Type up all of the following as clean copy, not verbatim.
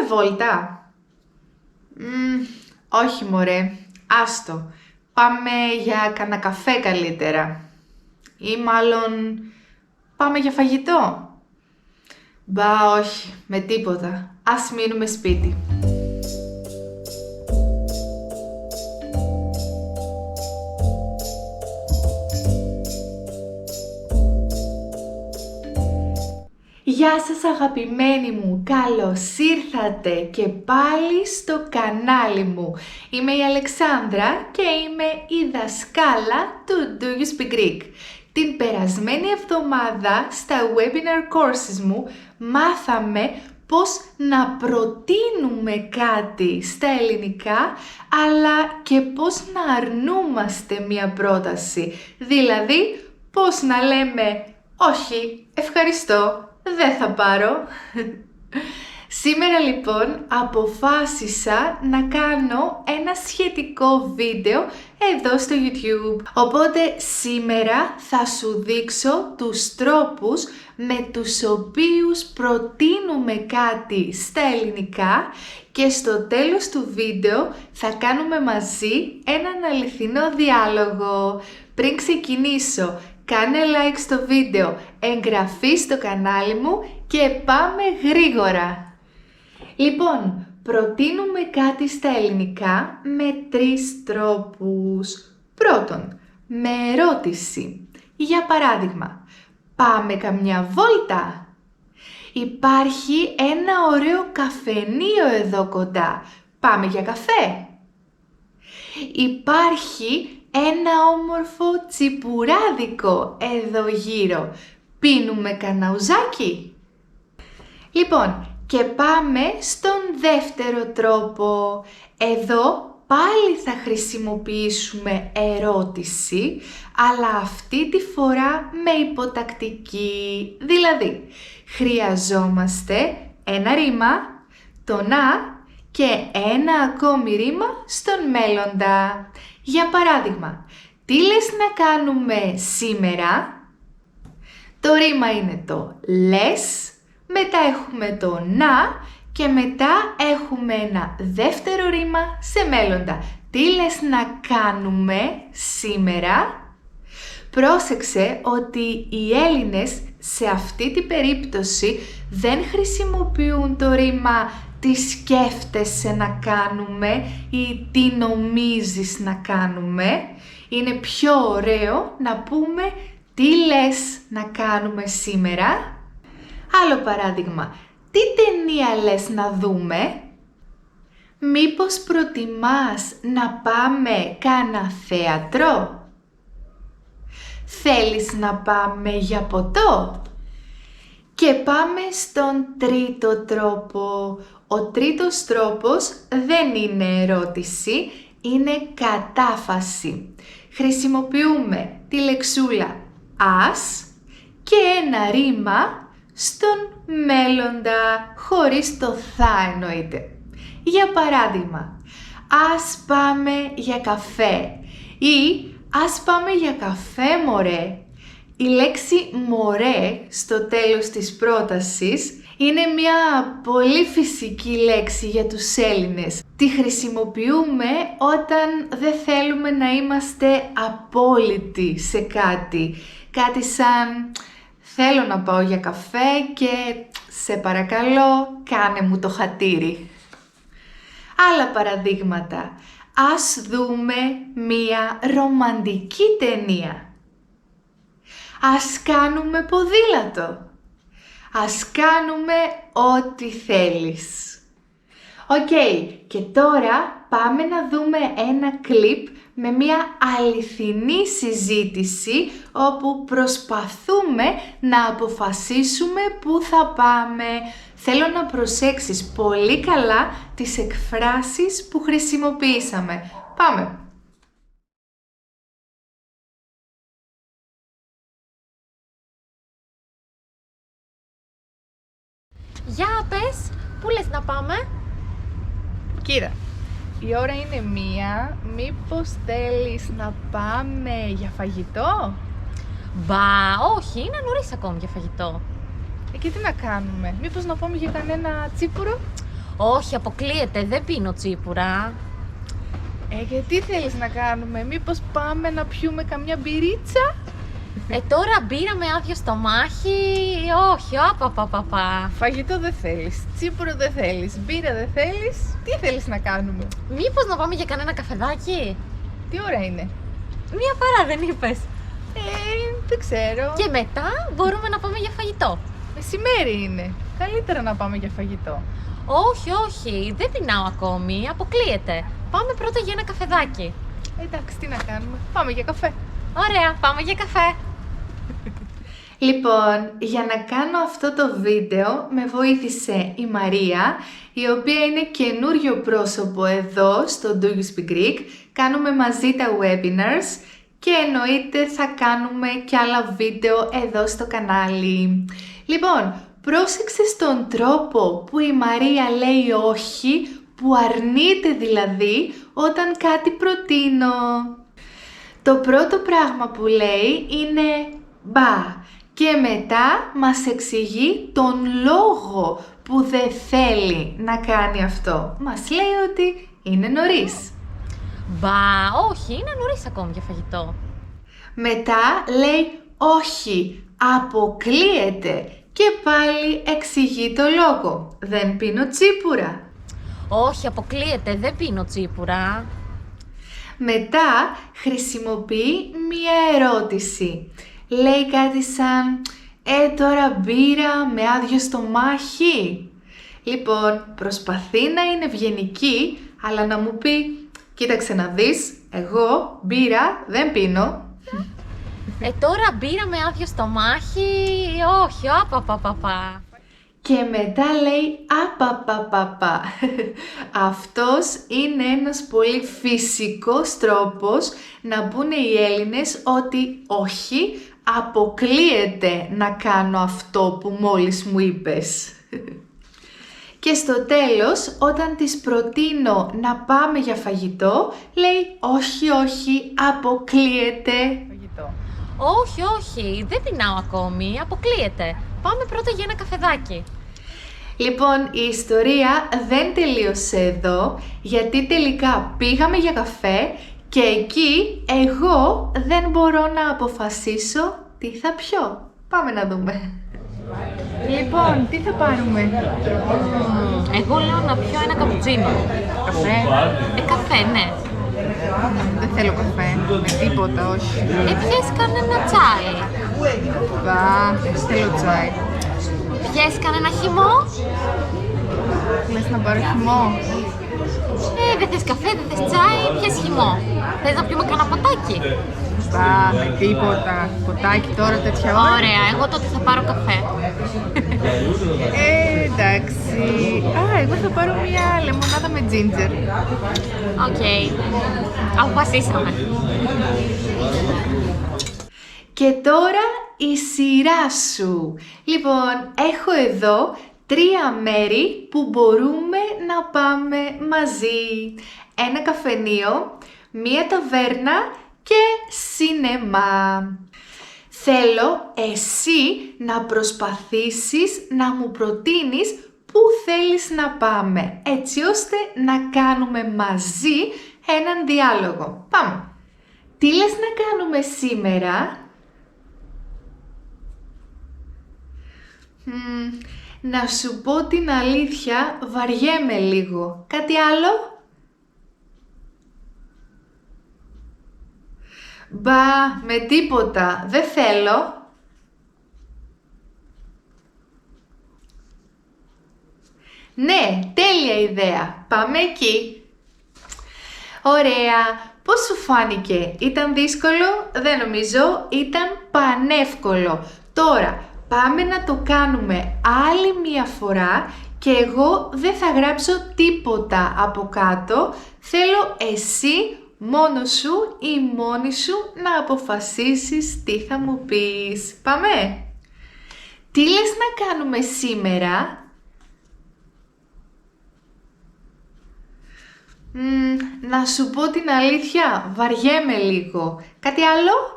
βόλτα? Όχι μωρέ, άστο. Πάμε για κανένα καφέ καλύτερα. Ή μάλλον πάμε για φαγητό. Μπα όχι, με τίποτα. Ας μείνουμε σπίτι. Γεια σας αγαπημένοι μου, καλώς ήρθατε και πάλι στο κανάλι μου. Είμαι η Αλεξάνδρα και είμαι η δασκάλα του Do You Speak Greek. Την περασμένη εβδομάδα στα webinar courses μου μάθαμε πώς να προτείνουμε κάτι στα ελληνικά, αλλά και πώς να αρνούμαστε μια πρόταση. Δηλαδή, πώς να λέμε «Όχι, ευχαριστώ, δεν θα πάρω». Σήμερα λοιπόν αποφάσισα να κάνω ένα σχετικό βίντεο εδώ στο YouTube. Οπότε σήμερα θα σου δείξω τους τρόπους με τους οποίους προτείνουμε κάτι στα ελληνικά και στο τέλος του βίντεο θα κάνουμε μαζί έναν αληθινό διάλογο. Πριν ξεκινήσω, κάνε like στο βίντεο, εγγραφή στο κανάλι μου και πάμε γρήγορα. Λοιπόν, προτείνουμε κάτι στα ελληνικά με 3 τρόπους. Πρώτον, με ερώτηση. Για παράδειγμα, πάμε καμιά βόλτα? Υπάρχει ένα ωραίο καφενείο εδώ κοντά. Πάμε για καφέ? Υπάρχει ένα όμορφο τσιπουράδικο εδώ γύρω. Πίνουμε κανένα ουζάκι? Λοιπόν, και πάμε στον δεύτερο τρόπο. Εδώ πάλι θα χρησιμοποιήσουμε ερώτηση, αλλά αυτή τη φορά με υποτακτική. Δηλαδή, χρειαζόμαστε ένα ρήμα, το να, και ένα ακόμη ρήμα στον μέλλοντα. Για παράδειγμα, τι λες να κάνουμε σήμερα? Το ρήμα είναι το λες, μετά έχουμε το να και μετά έχουμε ένα δεύτερο ρήμα σε μέλλοντα. Τι λες να κάνουμε σήμερα? Πρόσεξε ότι οι Έλληνες σε αυτή την περίπτωση δεν χρησιμοποιούν το ρήμα τι σκέφτεσαι να κάνουμε ή τι νομίζεις να κάνουμε. Είναι πιο ωραίο να πούμε τι λες να κάνουμε σήμερα. Άλλο παράδειγμα, τι ταινία λες να δούμε? Μήπως προτιμάς να πάμε κάνα θέατρο? Θέλεις να πάμε για ποτό? Και πάμε στον τρίτο τρόπο. Ο τρίτος τρόπος δεν είναι ερώτηση, είναι κατάφαση. Χρησιμοποιούμε τη λεξούλα ας και ένα ρήμα στον μέλλοντα, χωρίς το θα εννοείται. Για παράδειγμα, ας πάμε για καφέ ή ας πάμε για καφέ μωρέ. Η λέξη μωρέ στο τέλος της πρότασης είναι μια πολύ φυσική λέξη για τους Έλληνες. Τη χρησιμοποιούμε όταν δεν θέλουμε να είμαστε απόλυτοι σε κάτι. Κάτι σαν θέλω να πάω για καφέ και σε παρακαλώ κάνε μου το χατήρι. Άλλα παραδείγματα. Ας δούμε μία ρομαντική ταινία. Ας κάνουμε ποδήλατο. Ας κάνουμε ό,τι θέλεις. Οκ, και τώρα πάμε να δούμε ένα κλιπ με μια αληθινή συζήτηση όπου προσπαθούμε να αποφασίσουμε πού θα πάμε. Θέλω να προσέξεις πολύ καλά τις εκφράσεις που χρησιμοποιήσαμε. Πάμε! Για πες, πού λες να πάμε? Κοίτα, η ώρα είναι 1, μήπως θέλεις να πάμε για φαγητό? Μπα, όχι, είναι νωρίς ακόμη για φαγητό. Και τι να κάνουμε, μήπως να πάμε για κανένα τσίπουρο? Όχι, αποκλείεται, δεν πίνω τσίπουρα. Γιατί θέλεις να κάνουμε, μήπως πάμε να πιούμε καμιά μπυρίτσα? Τώρα μπύρα με άδειο στομάχι, όχι, απαπαπαπα. Φαγητό δεν θέλεις, τσίπουρο δεν θέλεις, μπύρα δεν θέλεις, τι θέλεις να κάνουμε? Μήπως να πάμε για κανένα καφεδάκι? Τι ώρα είναι? Μία παρά δεν είπες? Δεν ξέρω. Και μετά μπορούμε να πάμε για φαγητό. Μεσημέρι είναι, καλύτερα να πάμε για φαγητό. Όχι, όχι, δεν πεινάω ακόμη, αποκλείεται. Πάμε πρώτα για ένα καφεδάκι. Εντάξει, τι να κάνουμε, πάμε για καφέ. Ωραία, πάμε για καφέ. Λοιπόν, για να κάνω αυτό το βίντεο με βοήθησε η Μαρία, η οποία είναι καινούριο πρόσωπο εδώ στο Do You Speak Greek. Κάνουμε μαζί τα webinars και εννοείται θα κάνουμε και άλλα βίντεο εδώ στο κανάλι. Λοιπόν, πρόσεξε στον τρόπο που η Μαρία λέει όχι, που αρνείται δηλαδή όταν κάτι προτείνω. Το πρώτο πράγμα που λέει είναι μπα και μετά μας εξηγεί τον λόγο που δεν θέλει να κάνει αυτό. Μας λέει ότι είναι νωρίς. Μπα, όχι, είναι νωρίς ακόμη για φαγητό. Μετά λέει όχι, αποκλείεται και πάλι εξηγεί το λόγο. Δεν πίνω τσίπουρα. Όχι, αποκλείεται, δεν πίνω τσίπουρα. Μετά χρησιμοποιεί μία ερώτηση. Λέει κάτι σαν τώρα μπύρα με άδειο στομάχι. Λοιπόν, προσπαθεί να είναι ευγενική, αλλά να μου πει κοίταξε να δεις, εγώ μπύρα δεν πίνω. Τώρα μπύρα με άδειο στομάχι, όχι, απαπαπαπα. Και μετά λέει απαπαπαπα. Αυτός είναι ένας πολύ φυσικός τρόπος να πούνε οι Έλληνες ότι όχι, αποκλείεται να κάνω αυτό που μόλις μου είπες. Και στο τέλος, όταν της προτείνω να πάμε για φαγητό, λέει όχι, όχι, αποκλείεται. Φαγητό. Όχι, όχι, δεν πεινάω ακόμη, αποκλείεται. Πάμε πρώτα για ένα καφεδάκι. Λοιπόν, η ιστορία δεν τελείωσε εδώ, γιατί τελικά πήγαμε για καφέ και εκεί εγώ δεν μπορώ να αποφασίσω τι θα πιω. Πάμε να δούμε. Λοιπόν, τι θα πάρουμε? Εγώ λέω να πιω ένα καπουτσίνο. Καφέ? Καφέ, ναι. Δεν θέλω καφέ, με τίποτα, όχι. Πιες κανένα τσάι? Δεν θέλω τσάι. Πιες κανένα χυμό? Λες να πάρω χυμό? Δεν θες καφέ, δεν θες τσάι, πιες χυμό. Θες να πιούμε κανένα ποτάκι? Με τίποτα. Ποτάκι τώρα τέτοια ώρα? Ωραία, εγώ τότε θα πάρω καφέ. Εντάξει. Εγώ θα πάρω μια λεμονάδα με ginger. Οκ. Αποφασίσαμε. Και τώρα η σειρά σου. Λοιπόν, έχω εδώ 3 μέρη που μπορούμε να πάμε μαζί. Ένα καφενείο, μία ταβέρνα και σινεμά. Θέλω εσύ να προσπαθήσεις να μου προτείνεις πού θέλεις να πάμε, έτσι ώστε να κάνουμε μαζί έναν διάλογο. Πάμε. Τι λες να κάνουμε σήμερα? Να σου πω την αλήθεια, βαριέμαι λίγο. Κάτι άλλο? Με τίποτα, δεν θέλω. Ναι, τέλεια ιδέα. Πάμε εκεί. Ωραία. Πώς σου φάνηκε? Ήταν δύσκολο? Δεν νομίζω. Ήταν πανεύκολο. Τώρα, πάμε να το κάνουμε άλλη μία φορά και εγώ δεν θα γράψω τίποτα από κάτω. Θέλω εσύ μόνος σου ή μόνη σου να αποφασίσεις τι θα μου πεις. Πάμε! Τι λες να κάνουμε σήμερα? Να σου πω την αλήθεια, βαριέμαι λίγο. Κάτι άλλο?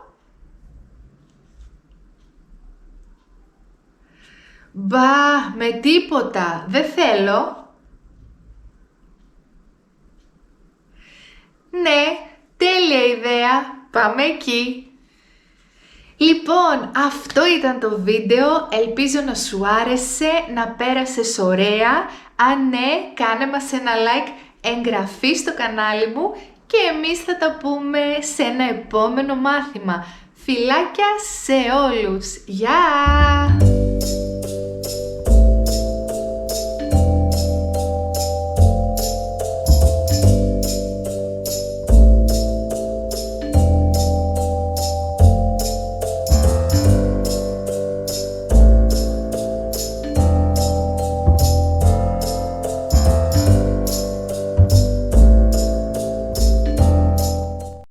Με τίποτα, δεν θέλω. Ναι, τέλεια ιδέα. Πάμε εκεί. Λοιπόν, αυτό ήταν το βίντεο. Ελπίζω να σου άρεσε, να πέρασες ωραία. Αν ναι, κάνε μας ένα like, εγγραφή στο κανάλι μου και εμείς θα τα πούμε σε ένα επόμενο μάθημα. Φιλάκια σε όλους. Γεια!